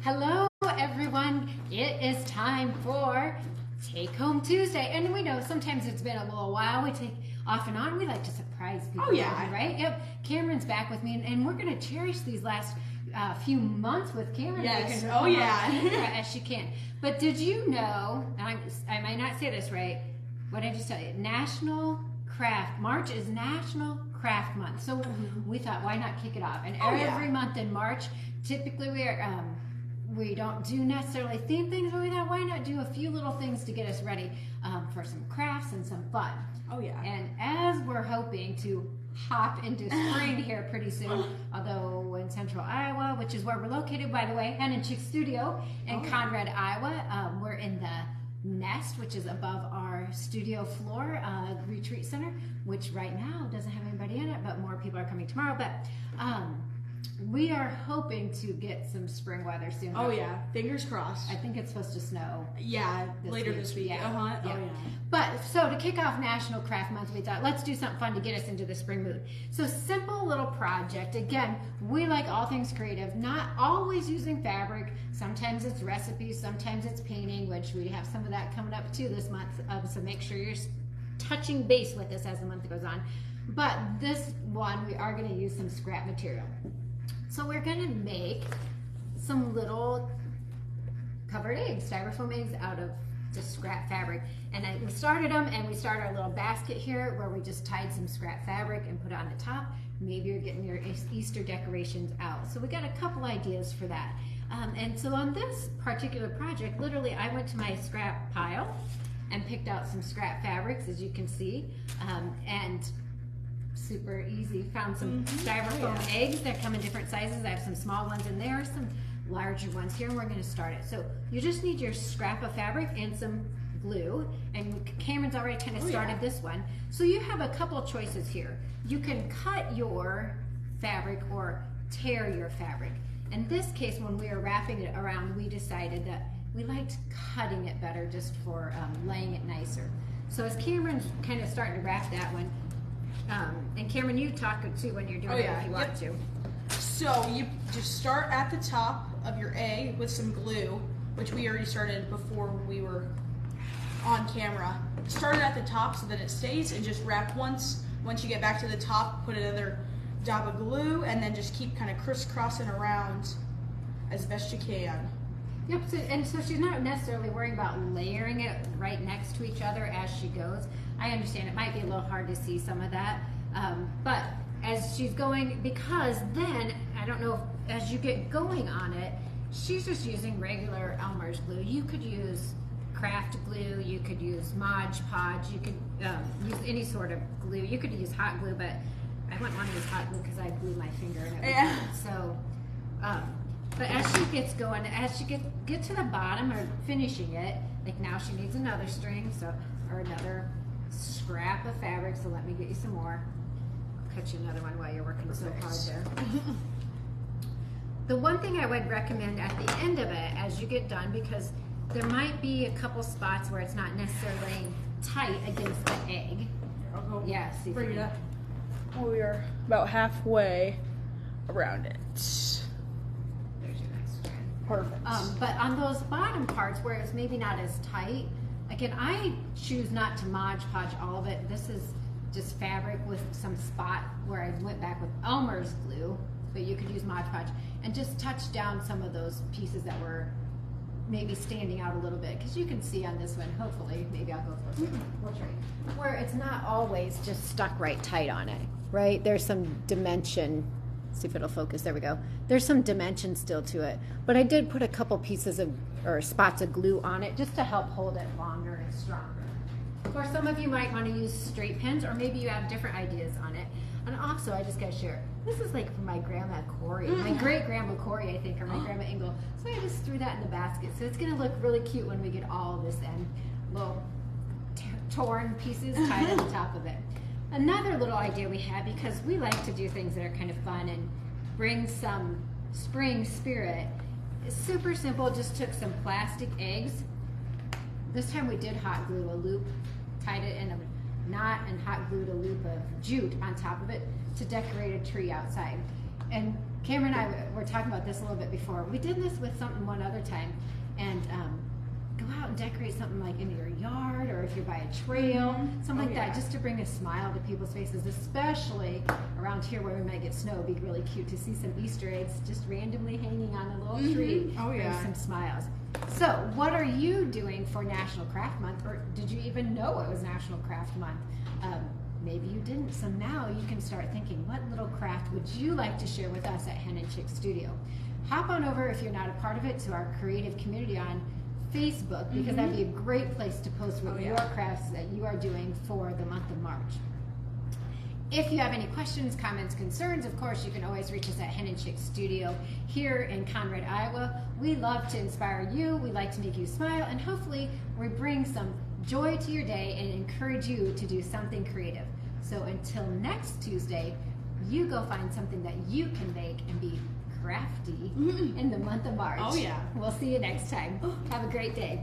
Hello everyone, it is time for Take Home Tuesday. And we know sometimes it's been a little while. We take off and on. We like to surprise people. Oh yeah. Right? Yep. Cameron's back with me and we're going to cherish these last few months with Cameron. Yes. Oh yeah. As she can. But did you know, and I might not say this right, what did I just tell you? March is National Craft Month. So we thought, why not kick it off? And every month in March, typically we don't do necessarily theme things, but we thought, why not do a few little things to get us ready for some crafts and some fun. Oh yeah. And as we're hoping to hop into spring here pretty soon, although in central Iowa, which is where we're located, by the way, Hen and Chicks Studio in Conrad, Iowa. We're in the Nest, which is above our studio floor retreat center, which right now doesn't have anybody in it, but more people are coming tomorrow. But we are hoping to get some spring weather soon. Oh yeah, fingers crossed. I think it's supposed to snow. Yeah, later this week. Yeah. Oh yeah. But so to kick off National Craft Month, we thought let's do something fun to get us into the spring mood. So simple little project. Again, we like all things creative, not always using fabric. Sometimes it's recipes, sometimes it's painting, which we have some of that coming up too this month. So make sure you're touching base with us as the month goes on. But this one, we are going to use some scrap material. So we're going to make some little covered eggs, styrofoam eggs out of just scrap fabric. And we started them, and we started our little basket here where we just tied some scrap fabric and put it on the top. Maybe you're getting your Easter decorations out. So we got a couple ideas for that. And so on this particular project, literally I went to my scrap pile and picked out some scrap fabrics, as you can see, and super easy. Found some styrofoam eggs that come in different sizes. I have some small ones in there, some larger ones here, and we're going to start it. So you just need your scrap of fabric and some glue, and Cameron's already kind of started this one. So you have a couple choices here. You can cut your fabric or tear your fabric. In this case, when we were wrapping it around, we decided that we liked cutting it better just for laying it nicer. So as Cameron's kind of starting to wrap that one, and Cameron, you talk too when you're doing it if you want to. So you just start at the top of your egg with some glue, which we already started before we were on camera. Start it at the top so that it stays, and just wrap once. Once you get back to the top, put another dab of glue, and then just keep kind of crisscrossing around as best you can. Yep, so she's not necessarily worrying about layering it right next to each other as she goes. I understand it might be a little hard to see some of that, but as she's going, because then, I don't know, if, as you get going on it, she's just using regular Elmer's glue. You could use craft glue, you could use Mod Podge, you could use any sort of glue. You could use hot glue, but I wouldn't want to use hot glue because I glue my finger and it would hurt. So, but as she gets going, as she get to the bottom or finishing it, like now she needs another string, or another scrap of fabric. So let me get you some more. I'll cut you another one while you're working so hard there. The one thing I would recommend at the end of it, as you get done, because there might be a couple spots where it's not necessarily tight against the egg. I'll go Bring it up. We are about halfway around it. Perfect. But on those bottom parts where it's maybe not as tight, again, I choose not to Mod Podge all of it. This is just fabric with some spot where I went back with Elmer's glue, but you could use Mod Podge and just touch down some of those pieces that were maybe standing out a little bit, because you can see on this one, hopefully, maybe I'll go for it. We'll try. Where it's not always just stuck right tight on it, right? There's some dimension. See if it'll focus. There we go. There's some dimension still to it, but I did put a couple pieces of or spots of glue on it just to help hold it longer and stronger. Or some of you might want to use straight pins, or maybe you have different ideas on it. And also, I just got to share, this is like from my grandma Corey, my great grandma Corey, I think, or my grandma Ingle. So I just threw that in the basket. So it's going to look really cute when we get all of this in little torn pieces tied on the top of it. Another little idea we had, because we like to do things that are kind of fun and bring some spring spirit, it's super simple. Just took some plastic eggs. This time we did hot glue a loop, tied it in a knot, and hot glued a loop of jute on top of it to decorate a tree outside. And Cameron and I were talking about this a little bit before. We did this with something one other time, and go out and decorate something like in your yard, or if you're by a trail, something like that, just to bring a smile to people's faces, especially around here where we might get snow. It'd be really cute to see some Easter eggs just randomly hanging on a little tree. Bring some smiles. So what are you doing for National Craft Month, or did you even know it was National Craft Month? Maybe you didn't, so now you can start thinking, what little craft would you like to share with us at Hen and Chicks Studio? Hop on over, if you're not a part of it, to our creative community on Facebook, because that'd be a great place to post what your crafts that you are doing for the month of March. If you have any questions, comments, concerns, of course, you can always reach us at Hen and Chicks Studio here in Conrad, Iowa. We love to inspire you. We like to make you smile, and hopefully we bring some joy to your day and encourage you to do something creative. So until next Tuesday, you go find something that you can make and be crafty in the month of March. Oh yeah. We'll see you next time. Have a great day.